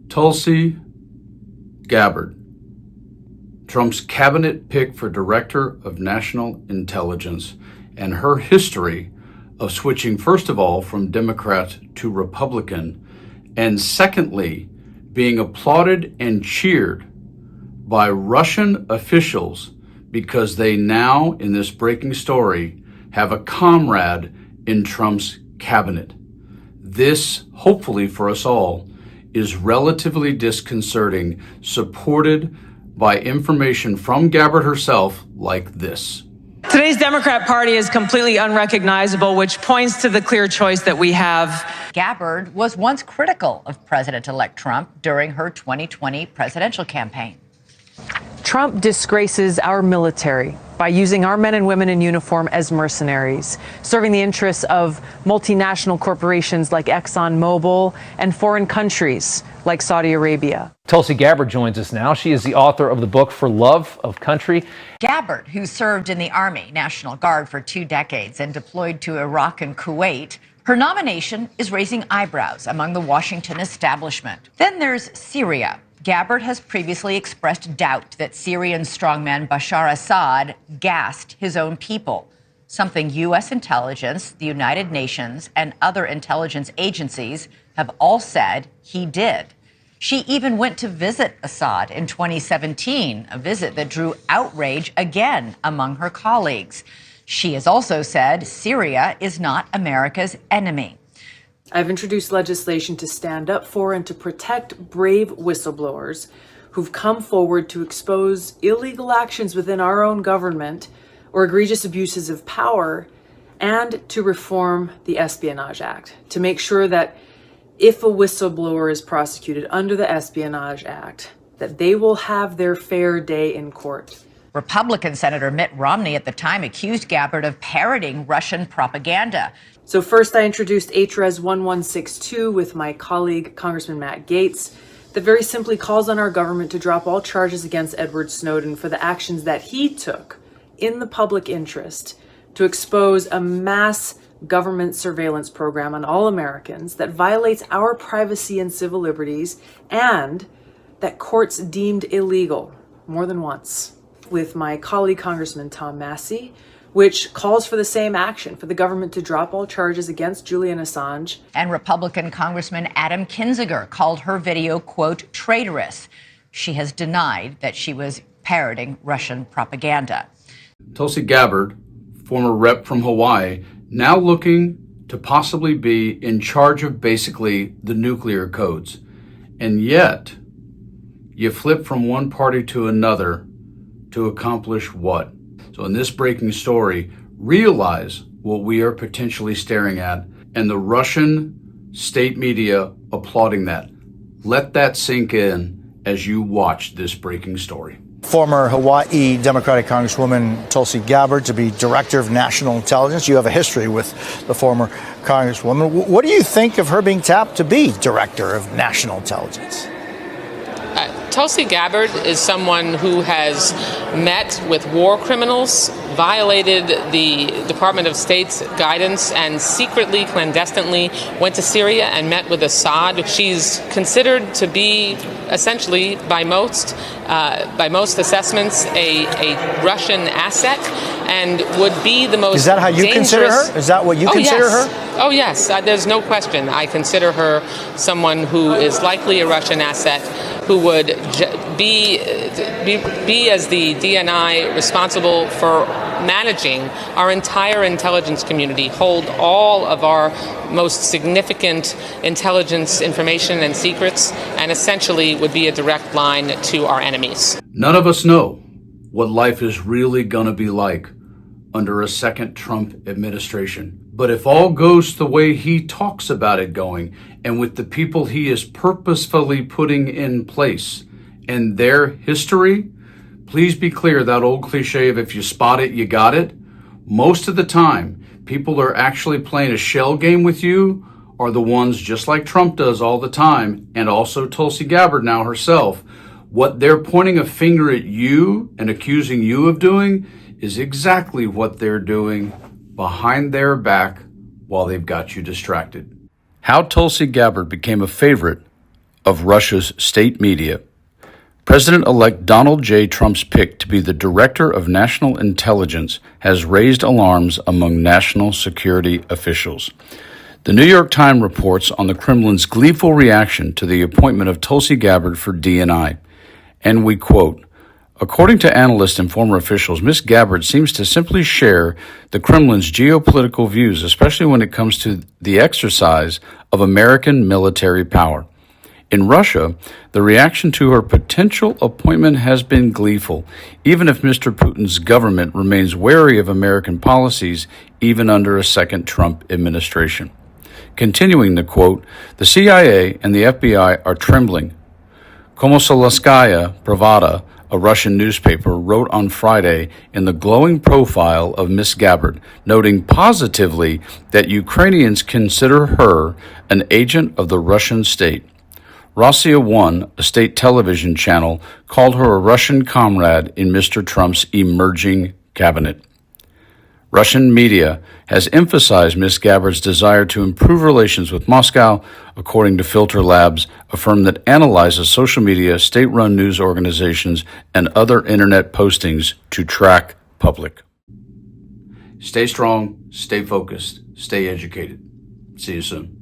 Tulsi Gabbard, Trump's cabinet pick for Director of National Intelligence, and her history of switching, first of all, from Democrat to Republican, and secondly, being applauded and cheered by Russian officials because they now, in this breaking story, have a comrade in Trump's cabinet. This, hopefully for us all, is relatively disconcerting, supported by information from Gabbard herself like this. Today's Democrat Party is completely unrecognizable, which points to the clear choice that we have. Gabbard was once critical of President-elect Trump during her 2020 presidential campaign. Trump disgraces our military by using our men and women in uniform as mercenaries, serving the interests of multinational corporations like ExxonMobil and foreign countries like Saudi Arabia. Tulsi Gabbard joins us now. She is the author of the book For Love of Country. Gabbard, who served in the Army National Guard for 2 decades and deployed to Iraq and Kuwait, her nomination is raising eyebrows among the Washington establishment. Then there's Syria. Gabbard has previously expressed doubt that Syrian strongman Bashar Assad gassed his own people, something U.S. intelligence, the United Nations, and other intelligence agencies have all said he did. She even went to visit Assad in 2017, a visit that drew outrage again among her colleagues. She has also said Syria is not America's enemy. I've introduced legislation to stand up for and to protect brave whistleblowers who've come forward to expose illegal actions within our own government or egregious abuses of power, and to reform the Espionage Act to make sure that if a whistleblower is prosecuted under the Espionage Act, that they will have their fair day in court. Republican Senator Mitt Romney at the time accused Gabbard of parroting Russian propaganda. So first, I introduced HRES 1162 with my colleague, Congressman Matt Gaetz, that very simply calls on our government to drop all charges against Edward Snowden for the actions that he took in the public interest to expose a mass government surveillance program on all Americans that violates our privacy and civil liberties and that courts deemed illegal more than once. With my colleague, Congressman Tom Massey, which calls for the same action, for the government to drop all charges against Julian Assange. And Republican Congressman Adam Kinzinger called her video, quote, traitorous. She has denied that she was parroting Russian propaganda. Tulsi Gabbard, former rep from Hawaii, now looking to possibly be in charge of basically the nuclear codes. And yet, you flip from one party to another to accomplish what? So in this breaking story, realize what we are potentially staring at and the Russian state media applauding that. Let that sink in as you watch this breaking story. Former Hawaii Democratic Congresswoman Tulsi Gabbard to be Director of National Intelligence. You have a history with the former Congresswoman. What do you think of her being tapped to be Director of National Intelligence? Tulsi Gabbard is someone who has met with war criminals, violated the Department of State's guidance, and secretly, clandestinely went to Syria and met with Assad. She's considered to be essentially, by most assessments, a Russian asset, and would be the most dangerous. Is that how you consider her? Is that what you consider her? Oh, yes. There's no question. I consider her someone who is likely a Russian asset, who would be as the DNI responsible for managing our entire intelligence community, hold all of our most significant intelligence information and secrets, and essentially would be a direct line to our enemies. None of us know what life is really going to be like under a second Trump administration. But if all goes the way he talks about it going, and with the people he is purposefully putting in place and their history, please be clear, that old cliche of if you spot it, you got it. Most of the time, people are actually playing a shell game with you are the ones just like Trump does all the time, and also Tulsi Gabbard now herself. What they're pointing a finger at you and accusing you of doing is exactly what they're doing behind their back while they've got you distracted. How Tulsi Gabbard became a favorite of Russia's state media. President-elect Donald J. Trump's pick to be the Director of National Intelligence has raised alarms among national security officials. The New York Times reports on the Kremlin's gleeful reaction to the appointment of Tulsi Gabbard for DNI, and we quote, "According to analysts and former officials, Ms. Gabbard seems to simply share the Kremlin's geopolitical views, especially when it comes to the exercise of American military power. In Russia, the reaction to her potential appointment has been gleeful, even if Mr. Putin's government remains wary of American policies even under a second Trump administration." Continuing the quote, "The CIA and the FBI are trembling." Komsomolskaya Pravda, a Russian newspaper, wrote on Friday in the glowing profile of Ms. Gabbard, noting positively that Ukrainians consider her an agent of the Russian state. Russia One, a state television channel, called her a Russian comrade in Mr. Trump's emerging cabinet. Russian media has emphasized Ms. Gabbard's desire to improve relations with Moscow, according to Filter Labs, a firm that analyzes social media, state-run news organizations, and other internet postings to track public. Stay strong, stay focused, stay educated. See you soon.